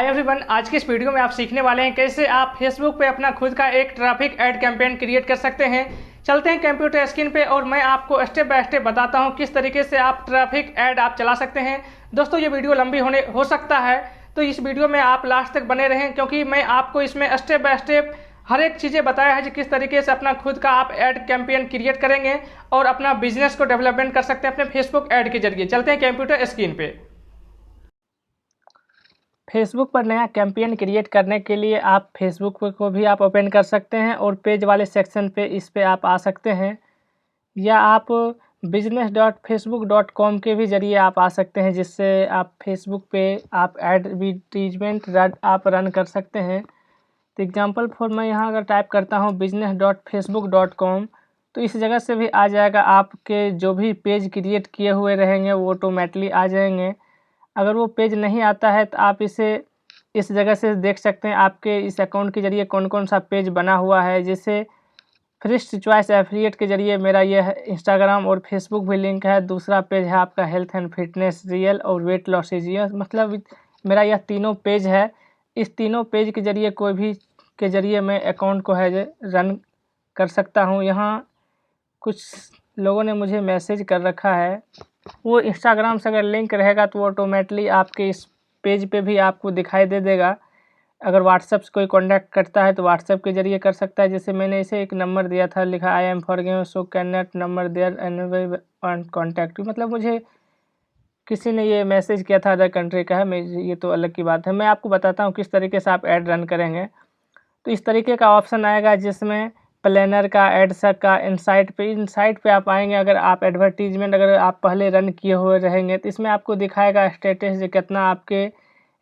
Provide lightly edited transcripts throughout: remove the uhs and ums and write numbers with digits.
Hi everyone, आज के इस वीडियो में आप सीखने वाले हैं कैसे आप फेसबुक पे अपना खुद का एक ट्रैफिक ऐड कैंपेन क्रिएट कर सकते हैं। चलते हैं कंप्यूटर स्क्रीन पे और मैं आपको स्टेप बाय स्टेप बताता हूं किस तरीके से आप ट्रैफिक ऐड आप चला सकते हैं। दोस्तों, ये वीडियो लंबी हो सकता है, तो इस वीडियो में आप लास्ट तक बने रहें, क्योंकि मैं आपको इसमें स्टेप बाय स्टेप हर एक चीज़ें बताया है कि किस तरीके से अपना खुद का आप ऐड कैंपेन क्रिएट करेंगे और अपना बिजनेस को डेवलपमेंट कर सकते हैं अपने फेसबुक ऐड के जरिए। चलते हैं कंप्यूटर स्क्रीन पे। फेसबुक पर नया कैंपेन क्रिएट करने के लिए आप फेसबुक को भी आप ओपन कर सकते हैं और पेज वाले सेक्शन पे इस पे आप आ सकते हैं, या आप business.facebook.com के भी ज़रिए आप आ सकते हैं, जिससे आप फेसबुक पे आप एडवर्टीजमेंट आप रन कर सकते हैं। तो एग्जांपल फॉर मैं यहाँ अगर टाइप करता हूँ business.facebook.com, तो इस जगह से भी आ जाएगा। आपके जो भी पेज क्रिएट किए हुए रहेंगे वो ऑटोमेटिकली आ जाएंगे। अगर वो पेज नहीं आता है तो आप इसे इस जगह से देख सकते हैं आपके इस अकाउंट के ज़रिए कौन कौन सा पेज बना हुआ है। जैसे फर्स्ट चॉइस एफिलिएट के ज़रिए मेरा यह इंस्टाग्राम और फेसबुक भी लिंक है। दूसरा पेज है आपका हेल्थ एंड फिटनेस, रियल और वेट लॉस इजियर, मतलब मेरा यह तीनों पेज है। इस तीनों पेज के ज़रिए कोई भी के ज़रिए मैं अकाउंट को है रन कर सकता हूँ। यहाँ कुछ लोगों ने मुझे मैसेज कर रखा है, वो इंस्टाग्राम से अगर लिंक रहेगा तो वो ऑटोमेटिकली आपके इस पेज पे भी आपको दिखाई दे देगा। अगर व्हाट्सएप से कोई कांटेक्ट करता है तो व्हाट्सएप के ज़रिए कर सकता है। जैसे मैंने इसे एक नंबर दिया था, लिखा I am for game so can not number there and contact, मतलब मुझे किसी ने ये मैसेज किया था, अदर कंट्री का है, मैं ये तो अलग की बात है। मैं आपको बताता हूँ किस तरीके से आप ऐड रन करेंगे। तो इस तरीके का ऑप्शन आएगा जिसमें प्लानर का, एड्स का, इनसाइट पे आप आएंगे। अगर आप एडवर्टीजमेंट अगर आप पहले रन किए हुए रहेंगे तो इसमें आपको दिखाएगा स्टेटस, जो कितना आपके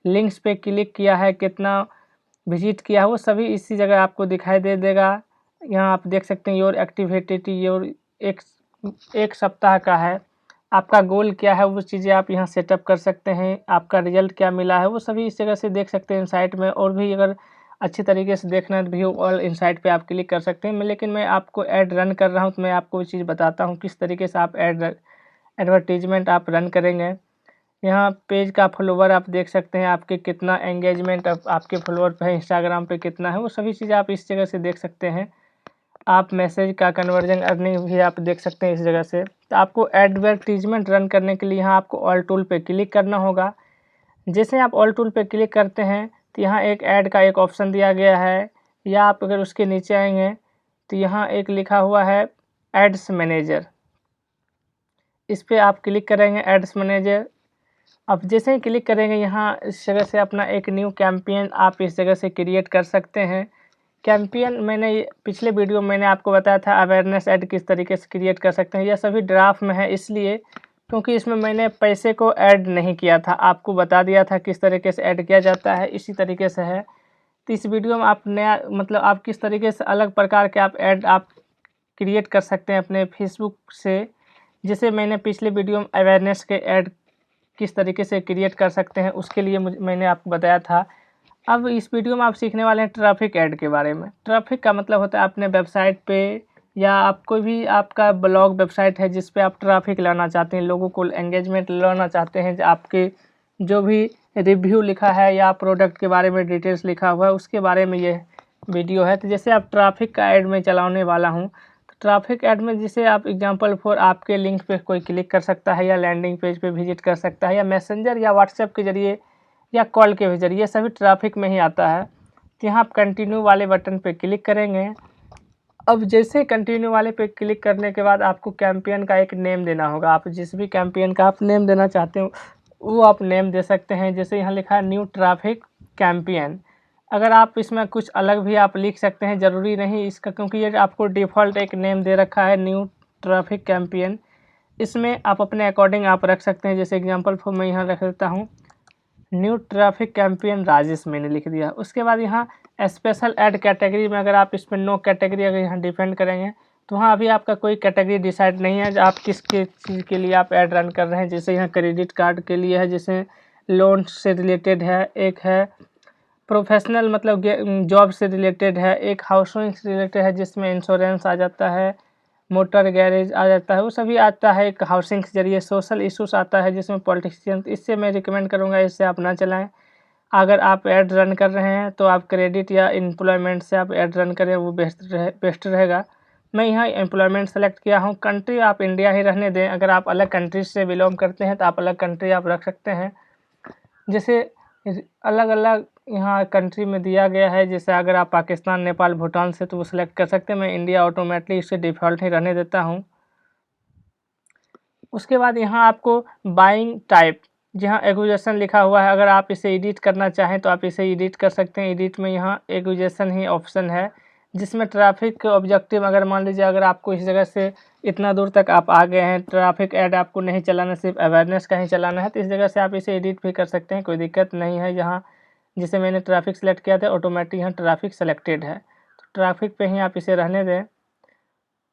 लिंक्स पे क्लिक किया है, कितना विजिट किया है, वो सभी इसी जगह आपको दिखाई दे देगा। यहाँ आप देख सकते हैं योर एक्टिविटी, योर एक सप्ताह का है, आपका गोल क्या है, वो चीज़ें आप यहाँ सेटअप कर सकते हैं। आपका रिजल्ट क्या मिला है वो सभी इस जगह से देख सकते हैं इनसाइट में। और भी अगर अच्छी तरीके से देखना है तो व्यू ऑल इनसाइट पे आप क्लिक कर सकते हैं। लेकिन मैं आपको ऐड रन कर रहा हूँ तो मैं आपको वो चीज़ बताता हूँ किस तरीके से आप एडवर्टीजमेंट आप रन करेंगे। यहाँ पेज का फॉलोवर आप देख सकते हैं, आपके कितना एंगेजमेंट आपके फॉलोवर पे है, इंस्टाग्राम पे कितना है, वो सभी चीज़ें आप इस जगह से देख सकते हैं। आप मैसेज का कन्वर्जन अर्निंग भी आप देख सकते हैं इस जगह से। तो आपको एडवर्टीजमेंट रन करने के लिए यहाँ आपको ऑल टूल पे क्लिक करना होगा। जैसे आप ऑल टूल पे क्लिक करते हैं तो यहाँ एक ऐड का एक ऑप्शन दिया गया है, या आप अगर उसके नीचे आएंगे तो यहाँ एक लिखा हुआ है एड्स मैनेजर, इस पर आप क्लिक करेंगे एड्स मैनेजर। अब जैसे ही क्लिक करेंगे यहाँ इस जगह से अपना एक न्यू कैंपेन आप इस जगह से क्रिएट कर सकते हैं। कैंपेन मैंने पिछले वीडियो में मैंने आपको बताया था अवेयरनेस ऐड किस तरीके से क्रिएट कर सकते हैं। यह सभी ड्राफ्ट में है, इसलिए क्योंकि इसमें मैंने पैसे को ऐड नहीं किया था, आपको बता दिया था किस तरीके से ऐड किया जाता है, इसी तरीके से है। तो इस वीडियो में आप नया मतलब आप किस तरीके से अलग प्रकार के आप ऐड आप क्रिएट कर सकते हैं अपने फेसबुक से। जैसे मैंने पिछले वीडियो में अवेयरनेस के ऐड किस तरीके से क्रिएट कर सकते हैं उसके लिए मैंने आपको बताया था। अब इस वीडियो में आप सीखने वाले हैं ट्रैफिक ऐड के बारे में। ट्रैफिक का मतलब होता है अपने वेबसाइट पे, या आप कोई भी आपका ब्लॉग वेबसाइट है जिस पे आप ट्रैफिक लाना चाहते हैं, लोगों को एंगेजमेंट लाना चाहते हैं, आपके जो भी रिव्यू लिखा है या प्रोडक्ट के बारे में डिटेल्स लिखा हुआ है उसके बारे में ये वीडियो है। तो जैसे आप ट्रैफिक का ऐड में चलाने वाला हूँ, तो ट्रैफिक ऐड में जैसे आप एग्जांपल फॉर आपके लिंक पे कोई क्लिक कर सकता है, या लैंडिंग पेज पे विजिट कर सकता है, या मैसेंजर या व्हाट्सएप के ज़रिए या कॉल के जरिए, सभी ट्रैफिक में ही आता है। तो यहाँ आप कंटिन्यू वाले बटन पे क्लिक करेंगे। अब जैसे कंटिन्यू वाले पे क्लिक करने के बाद आपको कैंपेन का एक नेम देना होगा। आप जिस भी कैंपेन का आप नेम देना चाहते हो वो आप नेम दे सकते हैं। जैसे यहाँ लिखा है न्यू ट्रैफिक कैंपेन, अगर आप इसमें कुछ अलग भी आप लिख सकते हैं, ज़रूरी नहीं इसका, क्योंकि ये आपको डिफ़ॉल्ट एक नेम दे रखा है न्यू ट्रैफिक कैंपेन। इसमें आप अपने अकॉर्डिंग आप रख सकते हैं। जैसे एग्जाम्पल फॉर मैं यहाँ रख देता हूँ न्यू ट्रैफिक कैंपेन राजेश, मैंने लिख दिया। उसके बाद यहाँ स्पेशल ऐड कैटेगरी में अगर आप इस पर नो कैटेगरी अगर यहाँ डिपेंड करेंगे तो वहाँ अभी आपका कोई कैटेगरी डिसाइड नहीं है आप किस चीज़ के लिए आप ऐड रन कर रहे हैं। जैसे यहाँ क्रेडिट कार्ड के लिए है, जैसे लोन से रिलेटेड है, एक है प्रोफेशनल मतलब जॉब से रिलेटेड है, एक हाउसिंग से रिलेटेड है जिसमें इंश्योरेंस आ जाता है, मोटर गैरेज आ जाता है, वो सभी आता है। एक हाउसिंग के जरिए सोशल इश्यूज आता है जिसमें पॉलिटिशियन, इससे मैं रिकमेंड करूँगा इससे आप ना चलाएं। अगर आप ऐड रन कर रहे हैं तो आप क्रेडिट या एम्प्लॉयमेंट से आप ऐड रन करें, वो बेस्ट रहेगा। मैं यहाँ एम्प्लॉयमेंट सेलेक्ट किया हूँ। कंट्री आप इंडिया ही रहने दें। अगर आप अलग कंट्री से बिलोंग करते हैं तो आप अलग कंट्री आप रख सकते हैं। जैसे अलग अलग यहाँ कंट्री में दिया गया है, जैसे अगर आप पाकिस्तान, नेपाल, भूटान से तो वो सिलेक्ट कर सकते हैं। मैं इंडिया ऑटोमेटिकली इसे डिफ़ॉल्ट ही रहने देता हूँ। उसके बाद यहाँ आपको बाइंग टाइप, जहाँ एक्विजिशन लिखा हुआ है, अगर आप इसे एडिट करना चाहें तो आप इसे एडिट कर सकते हैं। एडिट में यहाँ एक्विजिशन ही ऑप्शन है, जिसमें ट्रैफिक ऑब्जेक्टिव, अगर मान लीजिए अगर आपको इस जगह से इतना दूर तक आप आ गए हैं, ट्रैफिक ऐड आपको नहीं चलाना, सिर्फ अवेयरनेस का ही चलाना है, तो इस जगह से आप इसे एडिट भी कर सकते हैं, कोई दिक्कत नहीं है। यहाँ जिसे मैंने ट्रैफिक सेलेक्ट किया था, ऑटोमेटिक यहाँ ट्रैफिक सेलेक्टेड है, तो ट्रैफिक पे ही आप इसे रहने दें।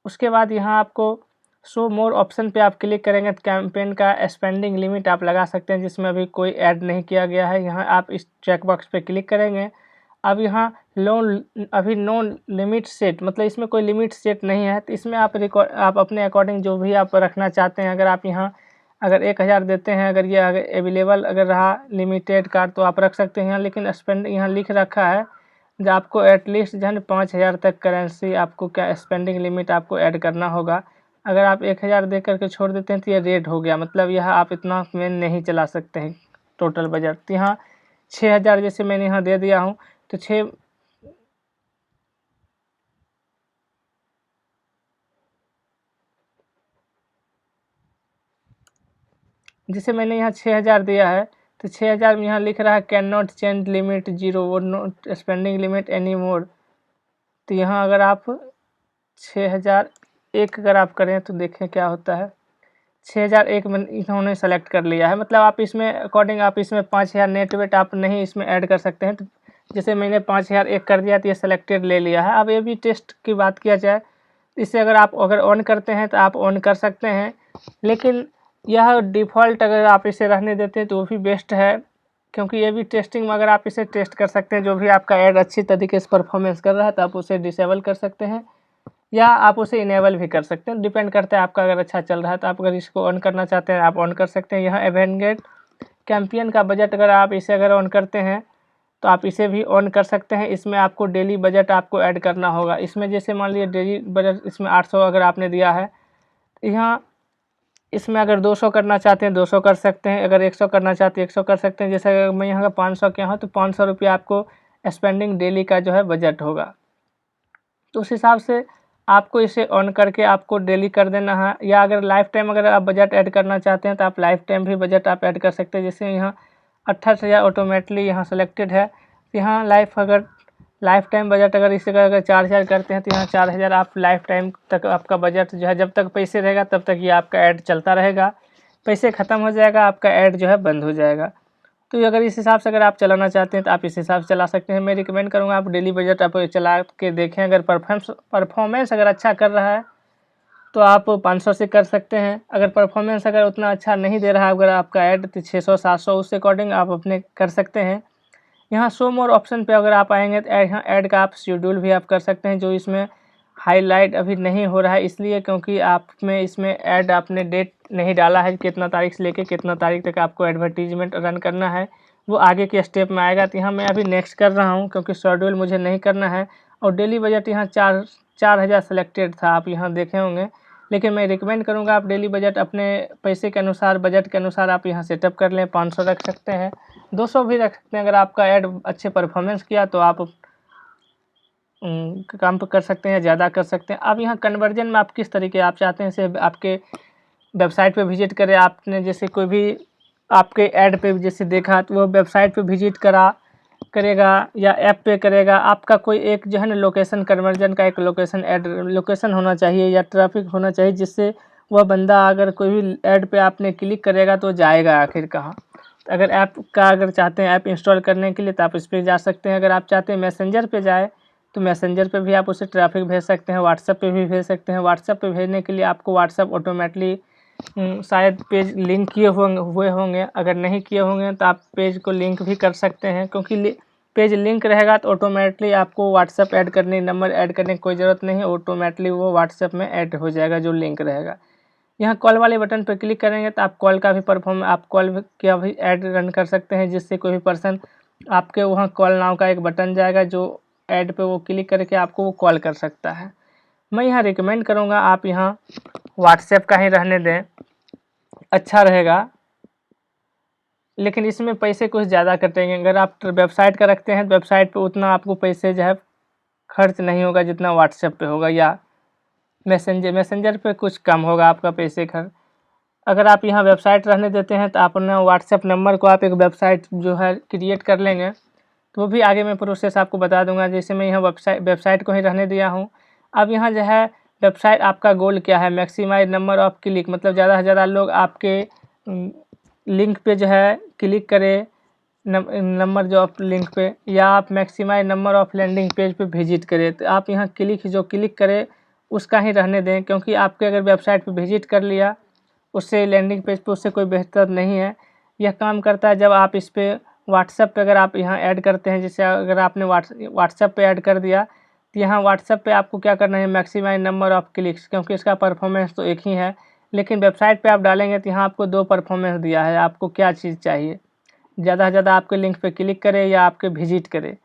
उसके बाद यहाँ आपको शो मोर ऑप्शन पे आप क्लिक करेंगे तो कैंपेन का स्पेंडिंग लिमिट आप लगा सकते हैं, जिसमें अभी कोई ऐड नहीं किया गया है। यहाँ आप इस चेक बॉक्स पे क्लिक करेंगे। अब यहाँ अभी नो लिमिट सेट, मतलब इसमें कोई लिमिट सेट नहीं है, तो इसमें आप अपने अकॉर्डिंग जो भी आप रखना चाहते हैं, अगर आप यहाँ अगर 1000 देते हैं, अगर ये अवेलेबल अगर रहा लिमिटेड कार्ड तो आप रख सकते हैं यहाँ। लेकिन स्पेंड यहाँ लिख रखा है जो आपको एटलीस्ट जो है 5000 तक करेंसी आपको क्या स्पेंडिंग लिमिट आपको ऐड करना होगा। अगर आप 1000 दे करके छोड़ देते हैं तो ये रेड हो गया, मतलब यह आप इतना में नहीं चला सकते हैं टोटल बजट। तो यहाँ 6000 जैसे मैंने यहाँ दे दिया हूँ, तो जिसे मैंने यहाँ 6000 दिया है, तो 6000 में यहाँ लिख रहा है कैन नॉट चेंज लिमिट 0, वो not spending limit any more. तो यहाँ अगर आप 6001 अगर आप करें तो देखें क्या होता है। 6001 में इन्होंने सेलेक्ट कर लिया है, मतलब आप इसमें अकॉर्डिंग आप इसमें 5000 नेट वेट आप नहीं इसमें ऐड कर सकते हैं। तो जैसे मैंने 5001 कर दिया तो ये सेलेक्टेड ले लिया है। अब ये भी टेस्ट की बात किया जाए, इसे अगर आप ऑन करते हैं तो आप ऑन कर सकते हैं, लेकिन यह डिफ़ॉल्ट अगर आप इसे रहने देते हैं तो वो भी बेस्ट है, क्योंकि ये भी टेस्टिंग में अगर आप इसे टेस्ट कर सकते हैं, जो भी आपका ऐड अच्छी तरीके से परफॉर्मेंस कर रहा है तो आप उसे डिसेबल कर सकते हैं या आप उसे इनेबल भी कर सकते हैं, डिपेंड करता है आपका अगर अच्छा चल रहा है तो आप अगर इसको ऑन करना चाहते हैं आप ऑन कर सकते हैं। यहाँ एवेंगेट कैंपियन का बजट अगर आप इसे अगर ऑन करते हैं तो आप इसे भी ऑन कर सकते हैं। इसमें आपको डेली बजट आपको ऐड करना होगा। इसमें जैसे मान लीजिए डेली बजट इसमें 800 अगर आपने दिया है, यहाँ इसमें अगर 200 करना चाहते हैं 200 कर सकते हैं, अगर 100 करना चाहते हैं 100 कर सकते हैं। जैसे अगर मैं यहाँ 500 किया हूँ तो 500 रुपये आपको स्पेंडिंग डेली का जो है बजट होगा, तो उस हिसाब से आपको इसे ऑन करके आपको डेली कर देना है। या अगर लाइफ टाइम अगर आप बजट ऐड करना चाहते हैं तो आप लाइफ टाइम भी बजट आप ऐड कर सकते हैं। जैसे यहाँ 28,000 ऑटोमेटिकली यहाँ सेलेक्टेड है, यहाँ लाइफ टाइम बजट अगर इसे अगर 4000 करते हैं तो यहाँ 4000 आप लाइफ टाइम तक आपका बजट जो है, जब तक पैसे रहेगा तब तक ये आपका ऐड चलता रहेगा। पैसे ख़त्म हो जाएगा आपका ऐड जो है बंद हो जाएगा। तो अगर इस हिसाब से अगर आप चलाना चाहते हैं तो आप इस हिसाब से चला सकते हैं। मैं रिकमेंड करूँगा आप डेली बजट आप चला के देखें। अगर परफॉर्मेंस अगर अच्छा कर रहा है तो आप 500 से कर सकते हैं। अगर परफॉर्मेंस अगर उतना अच्छा नहीं दे रहा है अगर आपका ऐड, तो 600-700 उसके अकॉर्डिंग आप अपने कर सकते हैं। यहाँ शो मोर ऑप्शन पे अगर आप आएंगे तो यहाँ ऐड का आप शेड्यूल भी आप कर सकते हैं, जो इसमें हाईलाइट अभी नहीं हो रहा है इसलिए क्योंकि आप में इसमें ऐड आपने डेट नहीं डाला है, कितना तारीख से लेके कितना तारीख तक आपको एडवर्टीजमेंट रन करना है, वो आगे के स्टेप में आएगा। तो यहाँ मैं अभी नेक्स्ट कर रहा हूँ क्योंकि शेड्यूल मुझे नहीं करना है। और डेली बजट यहाँ 4000 सेलेक्टेड था, आप यहाँ देखे होंगे, लेकिन मैं रिकमेंड करूँगा आप डेली बजट अपने पैसे के अनुसार बजट के अनुसार आप यहाँ सेटअप कर लें। 500 रख सकते हैं, 200 भी रख सकते हैं। अगर आपका ऐड अच्छे परफॉर्मेंस किया तो आप काम कर सकते हैं, ज़्यादा कर सकते हैं। अब यहाँ कन्वर्जन में आप किस तरीके आप चाहते हैं से आपके वेबसाइट पे विजिट करें, आपने जैसे कोई भी आपके ऐड पे जैसे देखा तो वो वेबसाइट पे विजिट करेगा या ऐप पे करेगा। आपका कोई एक जो है ना लोकेशन, कन्वर्जन का एक लोकेशन होना चाहिए या ट्रैफिक होना चाहिए, जिससे वह बंदा अगर कोई भी ऐड पे आपने क्लिक करेगा तो जाएगा आखिर कहाँ। अगर ऐप का अगर चाहते हैं ऐप इंस्टॉल करने के लिए तो आप इस पर जा सकते हैं। अगर आप चाहते हैं मैसेंजर पे जाए तो मैसेंजर पे भी आप उसे ट्रैफिक भेज सकते हैं, व्हाट्सएप पे भी भेज सकते हैं। व्हाट्सएप पे भेजने के लिए आपको व्हाट्सएप ऑटोमेटिकली शायद पेज लिंक किए हुए होंगे, अगर नहीं किए होंगे तो आप पेज को लिंक भी कर सकते हैं, क्योंकि पेज लिंक रहेगा तो ऑटोमेटिकली आपको व्हाट्सएप ऐड करने, नंबर ऐड करने की कोई ज़रूरत नहीं है, ऑटोमेटिकली वो व्हाट्सएप में ऐड हो जाएगा जो लिंक रहेगा। यहाँ कॉल वाले बटन पर क्लिक करेंगे तो आप कॉल का भी आप कॉल का भी ऐड रन कर सकते हैं, जिससे कोई भी पर्सन आपके वहाँ कॉल नाउ का एक बटन जाएगा, जो ऐड पे वो क्लिक करके आपको वो कॉल कर सकता है। मैं यहाँ रिकमेंड करूँगा आप यहाँ व्हाट्सएप का ही रहने दें, अच्छा रहेगा। लेकिन इसमें पैसे कुछ ज़्यादा कटेंगे। अगर आप वेबसाइट का रखते हैं तो वेबसाइट पे उतना आपको पैसे जो है खर्च नहीं होगा जितना व्हाट्सएप पे होगा, या मैसेंजर पे कुछ कम होगा आपका पैसे खर्च। अगर आप यहाँ वेबसाइट रहने देते हैं तो अपना व्हाट्सएप नंबर को आप एक वेबसाइट जो है क्रिएट कर लेंगे, तो वो भी आगे मैं प्रोसेस आपको बता दूंगा। जैसे मैं यहाँ वेबसाइट को ही रहने दिया हूँ। अब यहाँ जो है वेबसाइट आपका गोल क्या है, मैक्सिमाइज नंबर ऑफ क्लिक, मतलब ज़्यादा से ज़्यादा लोग आपके लिंक पे जो है क्लिक करें, नंबर जो आप लिंक पे, या आप maximise number of landing page पे विजिट करें। तो आप यहाँ क्लिक करें उसका ही रहने दें, क्योंकि आपके अगर वेबसाइट पे विजिट कर लिया उससे लैंडिंग पेज पे उससे कोई बेहतर नहीं है। यह काम करता है जब आप इस पे व्हाट्सएप पे अगर आप यहाँ ऐड करते हैं, जैसे अगर आपने व्हाट्सएप पे ऐड कर दिया तो यहाँ व्हाट्सएप पे आपको क्या करना है, मैक्सिमाइज नंबर ऑफ क्लिक्स, क्योंकि इसका परफॉर्मेंस तो एक ही है। लेकिन वेबसाइट पे आप डालेंगे तो यहाँ आपको 2 परफॉर्मेंस दिया है, आपको क्या चीज़ चाहिए, ज़्यादा से ज़्यादा आपके लिंक पे क्लिक करे या आपके विजिट करे।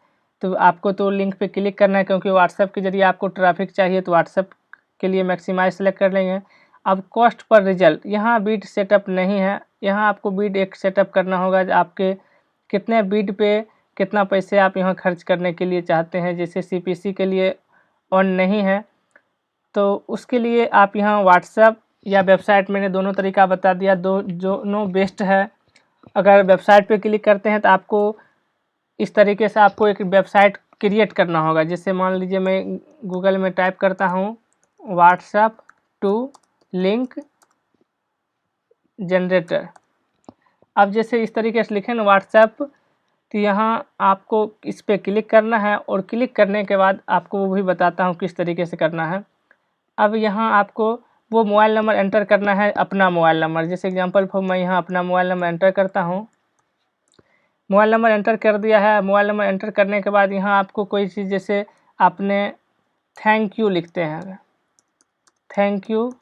तो आपको तो लिंक पे क्लिक करना है, क्योंकि व्हाट्सएप के जरिए आपको ट्रैफिक चाहिए, तो व्हाट्सएप के लिए मैक्सिमाइज सेलेक्ट कर लेंगे। अब कॉस्ट पर रिजल्ट, यहाँ बीड सेटअप नहीं है, यहाँ आपको बीड एक सेटअप करना होगा। आपके कितने बीड पे कितना पैसे आप यहाँ खर्च करने के लिए चाहते हैं। जैसे CPC के लिए ऑन नहीं है, तो उसके लिए आप यहाँ व्हाट्सएप या वेबसाइट, मैंने दोनों तरीका बता दिया, दोनों बेस्ट है। अगर वेबसाइट पे क्लिक करते हैं तो आपको इस तरीके से आपको एक वेबसाइट क्रिएट करना होगा। जैसे मान लीजिए मैं गूगल में टाइप करता हूँ व्हाट्सएप टू लिंक जनरेटर। अब जैसे इस तरीके से लिखें ना व्हाट्सएप, तो यहाँ आपको इस पर क्लिक करना है, और क्लिक करने के बाद आपको वो भी बताता हूँ किस तरीके से करना है। अब यहाँ आपको वो मोबाइल नंबर एंटर करना है, अपना मोबाइल नंबर। जैसे एग्जांपल फॉर मैं यहाँ अपना मोबाइल नंबर एंटर करता हूँ। मोबाइल नंबर एंटर कर दिया है। मोबाइल नंबर एंटर करने के बाद यहाँ आपको कोई चीज़, जैसे आपने थैंक यू लिखते हैं, थैंक यू,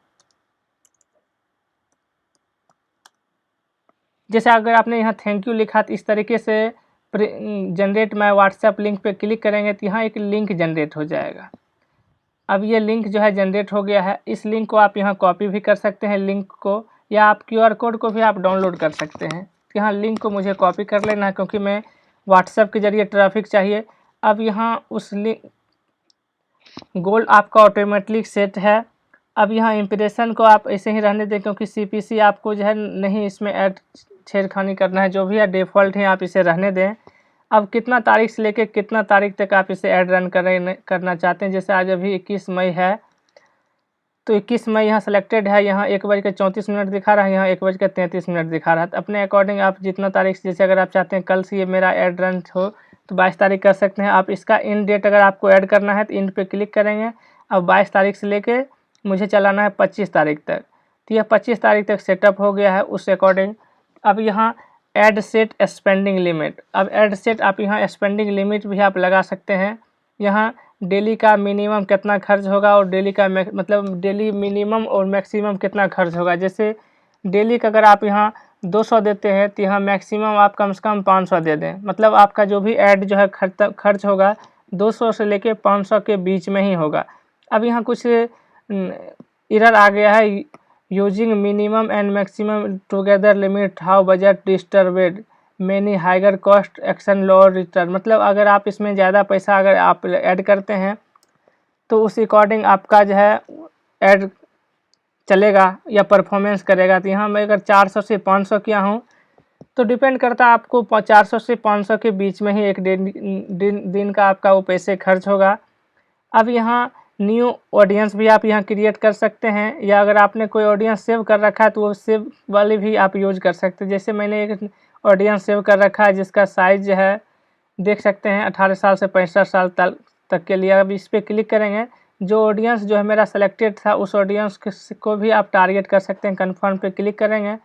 जैसे अगर आपने यहाँ थैंक यू लिखा तो इस तरीके से जनरेट माय व्हाट्सएप लिंक पे क्लिक करेंगे तो यहाँ एक लिंक जनरेट हो जाएगा। अब ये लिंक जो है जनरेट हो गया है। इस लिंक को आप यहाँ कॉपी भी कर सकते हैं लिंक को, या आप QR कोड को भी आप डाउनलोड कर सकते हैं। यहाँ लिंक को मुझे कॉपी कर लेना है, क्योंकि मैं व्हाट्सएप के जरिए ट्रैफिक चाहिए। अब यहाँ उस लिंक गोल आपका ऑटोमेटिक सेट है। अब यहाँ इंप्रेशन को आप ऐसे ही रहने दें, क्योंकि CPC आपको जो है नहीं इसमें ऐड छेड़खानी करना है, जो भी है डिफ़ॉल्ट है आप इसे रहने दें। अब कितना तारीख से लेके कितना तारीख तक आप इसे ऐड रन करना चाहते हैं। जैसे आज अभी 21 मई है, तो 21 मई यहाँ सेलेक्टेड है। यहाँ 1:34 दिखा रहा है, यहाँ 1:33 दिखा रहा है। तो अपने अकॉर्डिंग आप जितना तारीख से, जैसे अगर आप चाहते हैं कल से ये मेरा ऐड रन हो तो 22 तारीख कर सकते हैं आप। इसका इन डेट अगर आपको ऐड करना है तो इन पे क्लिक करेंगे। अब 22 तारीख से लेके मुझे चलाना है 25 तारीख तक, तो यह 25 तारीख तक सेटअप हो गया है उस अकॉर्डिंग। अब यहाँ ऐड सेट स्पेंडिंग लिमिट, अब ऐड सेट आप यहाँ स्पेंडिंग लिमिट भी आप लगा सकते हैं। यहाँ डेली का मिनिमम कितना खर्च होगा और डेली का मतलब डेली मिनिमम और मैक्सिमम कितना खर्च होगा। जैसे डेली का अगर आप यहाँ 200 देते हैं तो यहाँ मैक्सिमम आप कम से कम 500 दे दें, मतलब आपका जो भी ऐड जो है खर्च होगा 200 से लेके 500 के बीच में ही होगा। अब यहाँ कुछ एरर आ गया है, using minimum and maximum together limit how budget disturbed many higher cost action lower return, मतलब अगर आप इसमें ज़्यादा पैसा अगर आप ऐड करते हैं तो उस अकॉर्डिंग आपका जो है ऐड चलेगा या परफॉर्मेंस करेगा। तो यहाँ मैं अगर 400 से 500 किया हूँ तो डिपेंड करता है आपको 400 से 500 के बीच में ही एक दिन का आपका वो पैसे खर्च होगा। अब यहाँ न्यू ऑडियंस भी आप यहाँ क्रिएट कर सकते हैं, या अगर आपने कोई ऑडियंस सेव कर रखा है तो वो सेव वाली भी आप यूज कर सकते हैं। जैसे मैंने एक ऑडियंस सेव कर रखा है जिसका साइज जो है देख सकते हैं 18 साल से 65 साल तक के लिए। अब इस पर क्लिक करेंगे, जो ऑडियंस जो है मेरा सेलेक्टेड था उस ऑडियंस को भी आप टारगेट कर सकते हैं। कन्फर्म पे क्लिक करेंगे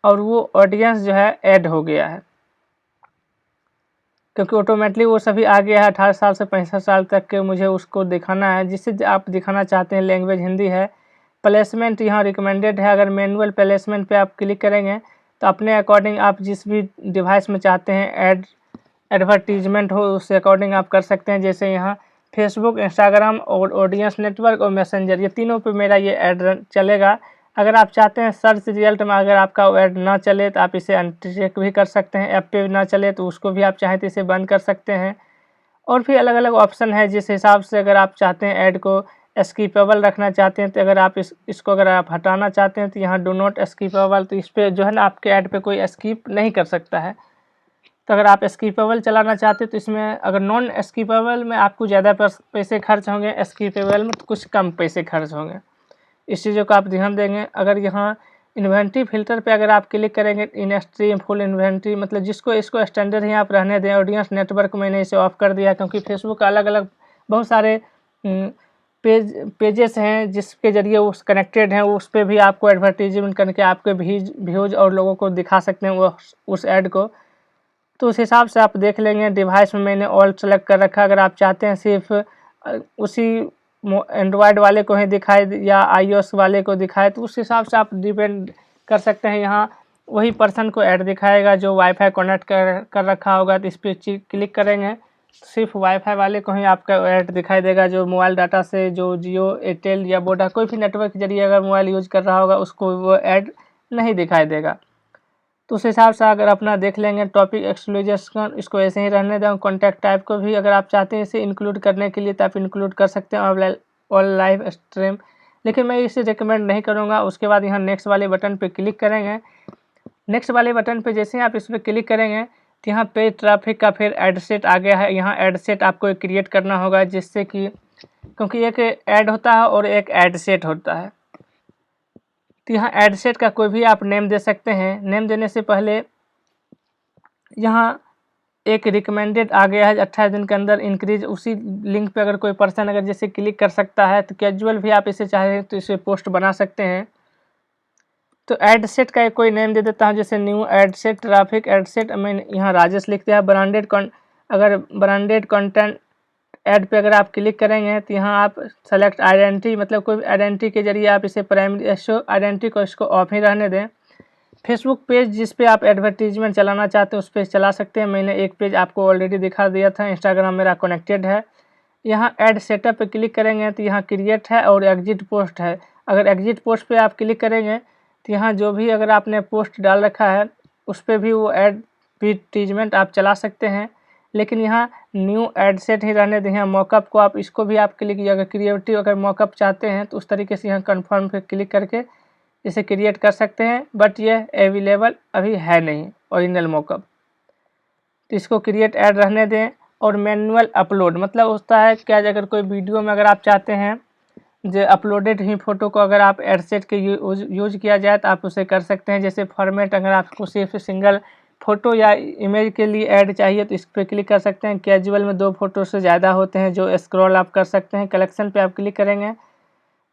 और वो ऑडियंस जो है ऐड हो गया है, क्योंकि ऑटोमेटिकली वो सभी आ गया है 18 साल से 65 साल तक के मुझे उसको दिखाना है, जिससे आप दिखाना चाहते हैं। लैंग्वेज हिंदी है। प्लेसमेंट यहाँ रिकमेंडेड है। अगर मैनुअल प्लेसमेंट पे आप क्लिक करेंगे तो अपने अकॉर्डिंग आप जिस भी डिवाइस में चाहते हैं ऐड एडवर्टीजमेंट हो उसके अकॉर्डिंग आप कर सकते हैं। जैसे यहाँ फेसबुक, इंस्टाग्राम और ऑडियंस नेटवर्क और मैसेंजर, ये तीनों पे मेरा ये ऐड चलेगा। अगर आप चाहते हैं सर्च रिजल्ट में अगर आपका ऐड ना चले तो आप इसे अनचेक भी कर सकते हैं। ऐप पे ना चले तो उसको भी आप चाहें तो इसे बंद कर सकते हैं। और भी अलग अलग ऑप्शन है जिस हिसाब से अगर आप चाहते हैं ऐड को स्किपेबल रखना चाहते हैं तो अगर आप इसको अगर आप हटाना चाहते हैं तो यहाँ डू नॉट स्किपेबल, तो इस पर जो है ना आपके ऐड पे कोई स्किप नहीं कर सकता है। तो अगर आप स्किपेबल चलाना चाहते हैं तो इसमें अगर नॉन स्किपेबल में आपको ज़्यादा पैसे खर्च होंगे, स्किपेबल में तो कुछ कम पैसे खर्च होंगे। इस चीज़ों का आप ध्यान देंगे। अगर यहाँ इन्वेंट्री फिल्टर पे अगर आप क्लिक करेंगे, इन स्ट्रीम फुल इन्वेंट्री मतलब जिसको इसको स्टैंडर्ड ही आप रहने दें। ऑडियंस नेटवर्क मैंने इसे ऑफ कर दिया क्योंकि फेसबुक का अलग अलग बहुत सारे पेजेस हैं जिसके ज़रिए उस कनेक्टेड हैं, उस पर भी आपको एडवर्टीजमेंट करके आपके व्यूज और लोगों को दिखा सकते हैं वो उस ऐड को। तो उस हिसाब से आप देख लेंगे। डिवाइस में मैंने ऑल सेलेक्ट कर रखा। अगर आप चाहते हैं सिर्फ उसी एंड्रॉयड वाले को ही दिखाए या iOS वाले को दिखाए तो उस हिसाब से आप डिपेंड कर सकते हैं। यहाँ वही पर्सन को ऐड दिखाएगा जो वाईफाई कनेक्ट कर रखा होगा। तो इस पर क्लिक करेंगे सिर्फ वाईफाई वाले को ही आपका ऐड दिखाई देगा। जो मोबाइल डाटा से जो जियो, एयरटेल या वोडा कोई भी नेटवर्क के जरिए अगर मोबाइल यूज कर रहा होगा उसको वो ऐड नहीं दिखाई देगा। तो उस हिसाब से अगर अपना देख लेंगे। टॉपिक एक्सक्लूजन इसको ऐसे ही रहने दें। कॉन्टैक्ट टाइप को भी अगर आप चाहते हैं इसे इंक्लूड करने के लिए तो आप इंक्लूड कर सकते हैं ऑल लाइव स्ट्रीम, लेकिन मैं इसे रिकमेंड नहीं करूँगा। उसके बाद यहाँ नेक्स्ट वाले बटन पे क्लिक करेंगे। नेक्स्ट वाले बटन पे जैसे ही आप इस पर क्लिक करेंगे तो यहाँ पे ट्रैफिक का फिर ऐड सेट आ गया है। यहाँ ऐड सेट आपको क्रिएट करना होगा जिससे कि क्योंकि एक ऐड होता है और एक ऐड सेट होता है। तो यहाँ ऐड सेट का कोई भी आप नेम दे सकते हैं। नेम देने से पहले यहाँ एक रिकमेंडेड आ गया है 28 दिन के अंदर इंक्रीज। उसी लिंक पे अगर कोई पर्सन अगर जैसे क्लिक कर सकता है तो कैजुअल भी आप इसे चाहें तो इसे पोस्ट बना सकते हैं। तो ऐड सेट का एक कोई नेम दे देता हूँ जैसे new add set, traffic add set. मैंने यहाँ राजेश लिख दिया। अगर ब्रांडेड कंटेंट ऐड पे अगर आप क्लिक करेंगे तो यहाँ आप सेलेक्ट आइडेंटिटी मतलब कोई आइडेंटिटी के जरिए आप इसे प्राइमरी शो आइडेंटिटी को इसको ऑफ ही रहने दें। फेसबुक पेज जिस पे आप एडवर्टीजमेंट चलाना चाहते हैं उस पर चला सकते हैं। मैंने एक पेज आपको ऑलरेडी दिखा दिया था। इंस्टाग्राम मेरा कनेक्टेड है। यहाँ ऐड सेटअप पे क्लिक करेंगे तो यहाँ क्रिएट है और एग्जिट पोस्ट है। अगर एग्जिट पोस्ट पे आप क्लिक करेंगे तो यहाँ जो भी अगर आपने पोस्ट डाल रखा है उस पर भी वो एडवर्टीजमेंट आप चला सकते हैं, लेकिन यहाँ न्यू ऐड सेट ही रहने दें। यहाँ मॉकअप को आप इसको भी आप क्लिक अगर क्रिएटिव अगर मॉकअप चाहते हैं तो उस तरीके से यहाँ कन्फर्म पे क्लिक करके इसे क्रिएट कर सकते हैं। बट ये अवेलेबल अभी है नहीं ओरिजिनल मॉकअप, तो इसको क्रिएट ऐड रहने दें। और मैनुअल अपलोड मतलब होता है क्या, अगर कोई वीडियो में अगर आप चाहते हैं जो अपलोडेड ही फ़ोटो को अगर आप ऐड सेट के यूज किया जाए तो आप उसे कर सकते हैं। जैसे फॉर्मेट अगर आपको सिर्फ सिंगल फ़ोटो या इमेज के लिए ऐड चाहिए तो इस पर क्लिक कर सकते हैं। कैजुअल में 2 फोटो से ज़्यादा होते हैं जो स्क्रॉल आप कर सकते हैं। कलेक्शन पे आप क्लिक करेंगे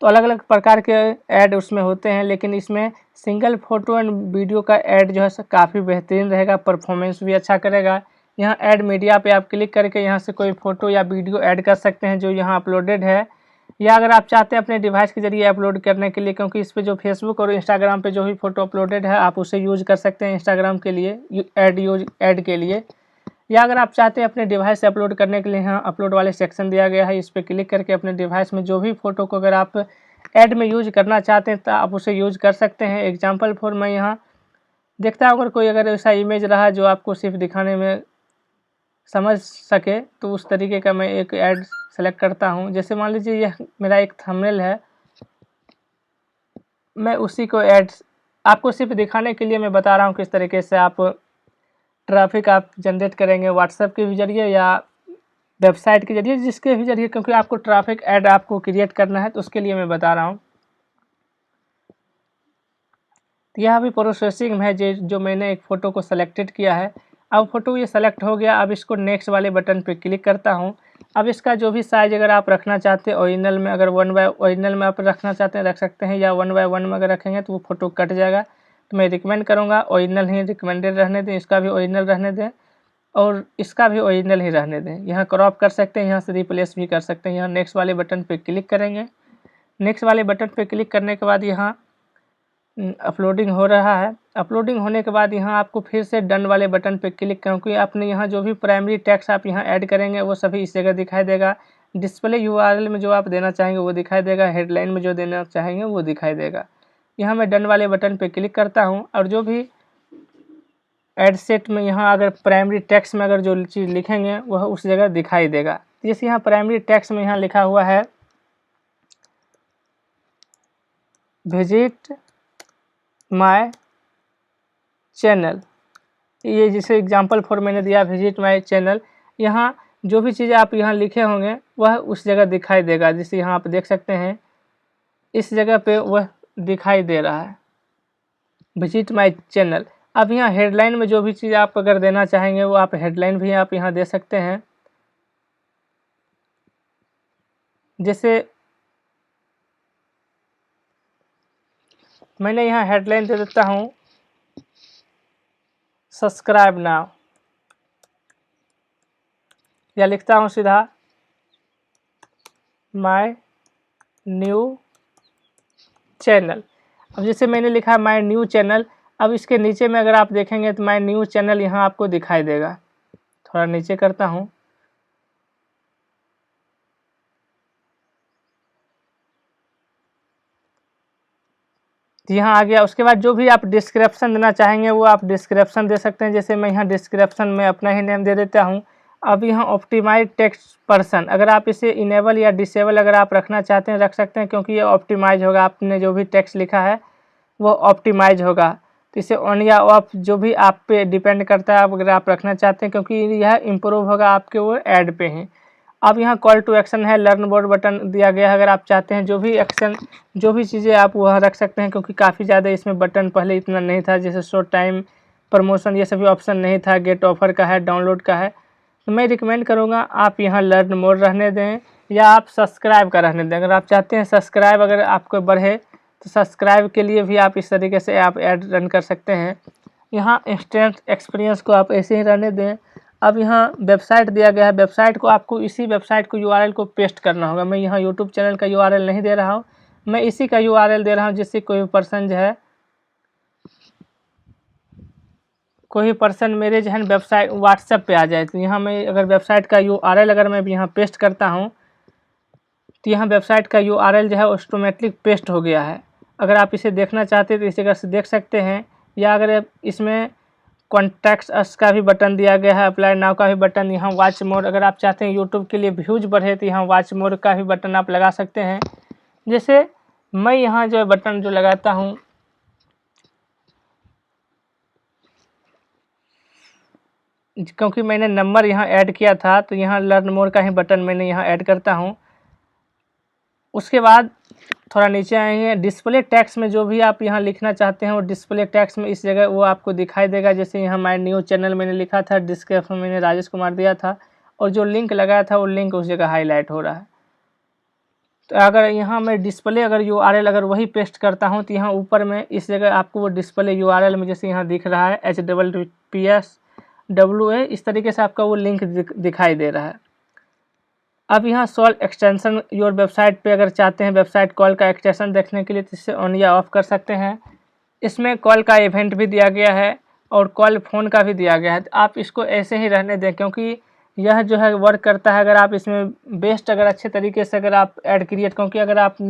तो अलग अलग प्रकार के ऐड उसमें होते हैं, लेकिन इसमें सिंगल फ़ोटो एंड वीडियो का ऐड जो है काफ़ी बेहतरीन रहेगा, परफॉर्मेंस भी अच्छा करेगा। यहाँ ऐड मीडिया पे आप क्लिक करके यहाँ से कोई फ़ोटो या वीडियो ऐड कर सकते हैं जो यहाँ अपलोडेड है, या अगर आप चाहते हैं अपने डिवाइस के जरिए अपलोड करने के लिए, क्योंकि इस पे जो फेसबुक और इंस्टाग्राम पे जो भी फ़ोटो अपलोडेड है आप उसे यूज़ कर सकते हैं इंस्टाग्राम के लिए ऐड के लिए। या अगर आप चाहते हैं अपने डिवाइस से अपलोड करने के लिए यहाँ अपलोड वाले सेक्शन दिया गया है। इस पर क्लिक करके अपने डिवाइस में जो भी फ़ोटो को अगर आप ऐड में यूज करना चाहते हैं तो आप उसे यूज कर सकते हैं। एग्जाम्पल फॉर मैं यहाँ देखता हूँ अगर ऐसा इमेज रहा जो आपको सिर्फ दिखाने में समझ सके तो उस तरीके का मैं एक ऐड सेलेक्ट करता हूँ। जैसे मान लीजिए यह मेरा एक थंबनेल है, मैं उसी को ऐड आपको सिर्फ दिखाने के लिए मैं बता रहा हूँ किस तरीके से आप ट्रैफिक आप जनरेट करेंगे व्हाट्सएप के भी जरिए या वेबसाइट के जरिए, जिसके भी जरिए, क्योंकि आपको ट्रैफिक ऐड आपको क्रिएट करना है तो उसके लिए मैं बता रहा हूँ। तो यह भी प्रोसेसिंग है जो मैंने एक फ़ोटो को सेलेक्टेड किया है। अब फ़ोटो ये सेलेक्ट हो गया। अब इसको नेक्स्ट वाले बटन पे क्लिक करता हूँ। अब इसका जो भी साइज़ अगर आप रखना चाहते हैं ओरिजिनल में, अगर ओरिजिनल में आप रखना चाहते हैं रख सकते हैं, या 1/1 में अगर रखेंगे तो वो फ़ोटो कट जाएगा। तो मैं रिकमेंड करूँगा ओरिजिनल ही रिकमेंडेड रहने दें, इसका भी ओरिजिनल रहने दें और इसका भी ओरिजिनल ही रहने दें। यहाँ क्रॉप कर सकते हैं, यहाँ से रिप्लेस भी कर सकते हैं। यहाँ नेक्स्ट वाले बटन पे क्लिक करेंगे। नेक्स्ट वाले बटन पे क्लिक करने के बाद यहाँ अपलोडिंग हो रहा है। अपलोडिंग होने के बाद यहाँ आपको फिर से डन वाले बटन पे क्लिक, क्योंकि आपने यहाँ जो भी प्राइमरी टेक्स्ट आप यहाँ ऐड करेंगे वो सभी इस जगह दिखाई देगा। डिस्प्ले यूआरएल में जो आप देना चाहेंगे वो दिखाई देगा, हेडलाइन में जो देना चाहेंगे वो दिखाई देगा। यहाँ मैं डन वाले बटन पे क्लिक करता हूँ और जो भी एड सेट में यहाँ अगर प्राइमरी टेक्स्ट में अगर जो चीज़ लिखेंगे वह उस जगह दिखाई देगा। जैसे यहाँ प्राइमरी टेक्स्ट में यहाँ लिखा हुआ है विजिट माय चैनल, ये जिसे एग्जाम्पल फॉर मैंने दिया विजिट माय चैनल, यहाँ जो भी चीज़ आप यहाँ लिखे होंगे वह उस जगह दिखाई देगा। जिसे यहाँ आप देख सकते हैं इस जगह पे वह दिखाई दे रहा है विजिट माय चैनल। अब यहाँ हेडलाइन में जो भी चीज़ आप अगर देना चाहेंगे वो आप हेडलाइन भी आप यहाँ दे सकते हैं। जैसे मैंने यहाँ हेडलाइन दे देता हूँ सब्सक्राइब नाउ, या लिखता हूँ सीधा माय न्यू चैनल। अब जैसे मैंने लिखा माय न्यू चैनल, अब इसके नीचे में अगर आप देखेंगे तो माय न्यू चैनल यहाँ आपको दिखाई देगा। थोड़ा नीचे करता हूँ, यहाँ आ गया। उसके बाद जो भी आप डिस्क्रिप्शन देना चाहेंगे वो आप डिस्क्रिप्शन दे सकते हैं। जैसे मैं यहाँ डिस्क्रिप्शन में अपना ही नेम दे देता हूँ। अब यहाँ ऑप्टिमाइज टेक्स्ट पर्सन, अगर आप इसे इनेबल या डिसेबल अगर आप रखना चाहते हैं रख सकते हैं, क्योंकि ये ऑप्टिमाइज होगा। आपने जो भी टेक्स्ट लिखा है वो ऑप्टिमाइज होगा, तो इसे ऑन या ऑफ जो भी आप पे डिपेंड करता है अगर आप रखना चाहते हैं, क्योंकि यह इम्प्रूव होगा आपके वो ऐड पे हैं। अब यहाँ कॉल टू एक्शन है, लर्न मोर बटन दिया गया है। अगर आप चाहते हैं जो भी एक्शन जो भी चीज़ें आप वह रख सकते हैं, क्योंकि काफ़ी ज़्यादा इसमें बटन पहले इतना नहीं था। जैसे शॉर्ट टाइम प्रमोशन ये सभी ऑप्शन नहीं था, गेट ऑफर का है, डाउनलोड का है। तो मैं रिकमेंड करूँगा आप यहाँ लर्न मोर रहने दें या आप सब्सक्राइब का रहने दें। अगर आप चाहते हैं सब्सक्राइब अगर आपको बढ़े तो सब्सक्राइब के लिए भी आप इस तरीके से आप ऐड रन कर सकते हैं। यहाँ इंस्टेंट एक्सपीरियंस को आप ऐसे ही रहने दें। अब यहाँ वेबसाइट दिया गया है, वेबसाइट को आपको इसी वेबसाइट को यूआरएल को पेस्ट करना होगा। मैं यहाँ यूट्यूब चैनल का यूआरएल नहीं दे रहा हूँ, मैं इसी का यूआरएल दे रहा हूँ, जिससे कोई पर्सन जो है कोई पर्सन मेरे जो है वेबसाइट व्हाट्सएप पे आ जाए। तो यहाँ मैं अगर वेबसाइट का यूआरएल अगर मैं यहाँ पेस्ट करता हूँ तो यहाँ वेबसाइट का यूआरएल जो है ऑटोमेटिक पेस्ट हो गया है। अगर आप इसे देखना चाहते हैं तो इस जगह से देख सकते हैं, या अगर इसमें कॉन्टैक्ट अस का भी बटन दिया गया है, अप्लाई नाउ का भी बटन, यहाँ वॉच मोर अगर आप चाहते हैं यूट्यूब के लिए व्यूज बढ़े तो यहाँ वॉच मोर का भी बटन आप लगा सकते हैं। जैसे मैं यहाँ जो बटन जो लगाता हूँ क्योंकि मैंने नंबर यहाँ ऐड किया था तो यहाँ लर्न मोर का ही बटन मैंने यहाँ ऐड करता हूँ। उसके बाद थोड़ा नीचे आएंगे, डिस्प्ले टेक्स्ट में जो भी आप यहाँ लिखना चाहते हैं वो डिस्प्ले टेक्स्ट में इस जगह वो आपको दिखाई देगा। जैसे यहाँ माय न्यू चैनल मैंने लिखा था, डिस्क्रिप्शन मैंने राजेश कुमार दिया था और जो लिंक लगाया था वो लिंक उस जगह हाईलाइट हो रहा है। तो अगर यहाँ मैं डिस्प्ले अगर यूआरएल अगर वही पेस्ट करता हूँ तो यहाँ ऊपर में इस जगह आपको वो डिस्प्ले यूआरएल में जैसे यहाँ दिख रहा है HTTPS इस तरीके से आपका वो लिंक दिखाई दे रहा है। अब यहाँ सॉल्व एक्सटेंशन योर वेबसाइट पे अगर चाहते हैं वेबसाइट कॉल का एक्सटेंशन देखने के लिए तो इससे ऑन या ऑफ कर सकते हैं। इसमें कॉल का इवेंट भी दिया गया है और कॉल फ़ोन का भी दिया गया है। तो आप इसको ऐसे ही रहने दें, क्योंकि यह जो है वर्क करता है। अगर आप इसमें बेस्ट अगर अच्छे तरीके से अगर आप ऐड क्रिएट, क्योंकि अगर आप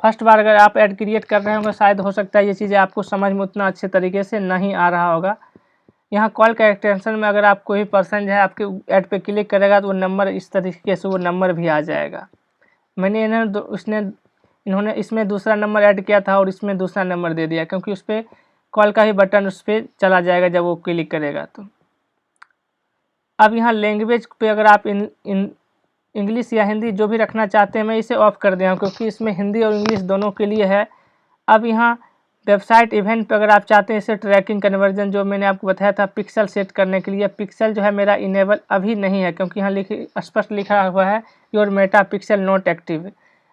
फर्स्ट बार अगर आप ऐड क्रिएट कर रहे होंगे शायद हो सकता है ये चीज़ें आपको समझ में उतना अच्छे तरीके से नहीं आ रहा होगा। यहाँ कॉल का एक्सटेंशन में अगर आप कोई पर्सन जो है आपके ऐड पे क्लिक करेगा तो वो नंबर इस तरीके से वो नंबर भी आ जाएगा। मैंने इन्होंने इसमें दूसरा नंबर ऐड किया था और इसमें दूसरा नंबर दे दिया, क्योंकि उस पर कॉल का ही बटन उस पर चला जाएगा जब वो क्लिक करेगा तो। अब यहाँ लैंग्वेज पे अगर आप इंग्लिश या हिंदी जो भी रखना चाहते हैं मैं इसे ऑफ कर दिया हूँ, क्योंकि इसमें हिंदी और इंग्लिश दोनों के लिए है। अब यहाँ वेबसाइट इवेंट पे अगर आप चाहते हैं इसे ट्रैकिंग कन्वर्जन जो मैंने आपको बताया था पिक्सल सेट करने के लिए, पिक्सल जो है मेरा इनेबल अभी नहीं है, क्योंकि यहाँ स्पष्ट लिखा हुआ है your Meta pixel not active.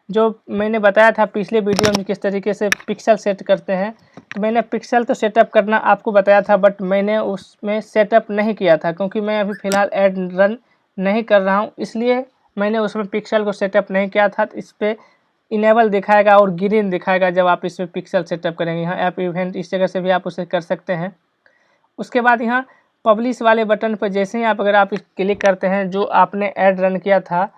जो मैंने बताया था पिछले वीडियो में किस तरीके से पिक्सल सेट करते हैं, तो मैंने पिक्सल तो सेटअप करना आपको बताया था, बट मैंने उसमें सेटअप नहीं किया था, क्योंकि मैं अभी फ़िलहाल ऐड रन नहीं कर रहा हूँ, इसलिए मैंने उसमें पिक्सल को सेटअप नहीं किया था। तो इस पर इनेबल दिखाएगा और ग्रीन दिखाएगा जब आप इसमें पिक्सल सेटअप करेंगे। यहाँ ऐप इवेंट इस जगह से भी आप उसे कर सकते हैं। उसके बाद यहाँ पब्लिश वाले बटन पर जैसे ही अगर आप क्लिक करते हैं, जो आपने ऐड रन किया था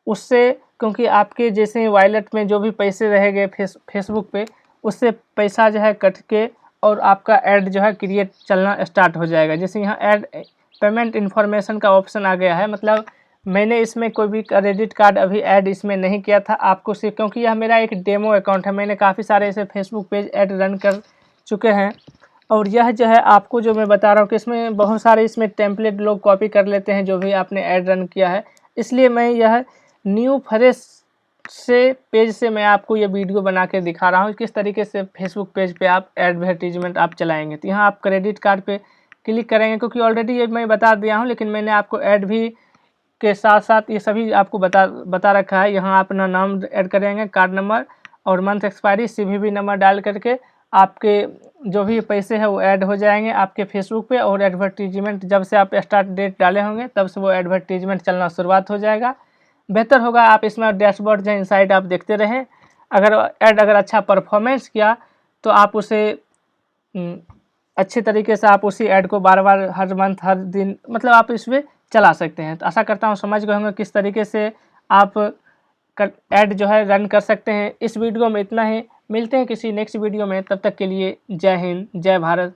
उससे, क्योंकि आपके जैसे ही वॉलेट में जो भी पैसे रहेंगे फेसबुक पे, उससे पैसा जो है कट के और आपका ऐड जो है क्रिएट चलना स्टार्ट हो जाएगा। जैसे यहाँ ऐड पेमेंट इन्फॉर्मेशन का ऑप्शन आ गया है, मतलब मैंने इसमें कोई भी क्रेडिट कार्ड अभी ऐड इसमें नहीं किया था। आपको सिर्फ, क्योंकि यह मेरा एक डेमो अकाउंट है, मैंने काफ़ी सारे ऐसे फेसबुक पेज ऐड रन कर चुके हैं। और यह जो है आपको जो मैं बता रहा हूँ कि इसमें बहुत सारे इसमें टेम्पलेट लोग कॉपी कर लेते हैं जो भी आपने ऐड रन किया है। इसलिए मैं यह न्यू फ्रेश से पेज से मैं आपको ये वीडियो बना के दिखा रहा हूँ किस तरीके से फेसबुक पेज पे आप एडवर्टीजमेंट आप चलाएंगे। तो यहाँ आप क्रेडिट कार्ड पे क्लिक करेंगे, क्योंकि ऑलरेडी ये मैं बता दिया हूँ, लेकिन मैंने आपको ऐड भी के साथ साथ ये सभी आपको बता रखा है। यहाँ अपना नाम ऐड करेंगे, कार्ड नंबर और मंथ एक्सपायरी, CVV नंबर डाल करके आपके जो भी पैसे हैं वो ऐड हो जाएंगे आपके फेसबुक पे। और एडवर्टीजमेंट जब से आप स्टार्ट डेट डाले होंगे तब से वो एडवर्टीजमेंट चलना शुरुआत हो जाएगा। बेहतर होगा आप इसमें डैशबोर्ड जो इनसाइड आप देखते रहें। अगर अच्छा परफॉर्मेंस किया तो आप उसे अच्छे तरीके से आप उसी ऐड को बार बार हर मंथ हर दिन मतलब आप इसमें चला सकते हैं। तो आशा करता हूँ समझ गए होंगे किस तरीके से आप ऐड जो है रन कर सकते हैं। इस वीडियो में इतना ही, मिलते हैं किसी नेक्स्ट वीडियो में, तब तक के लिए जय हिंद, जय भारत।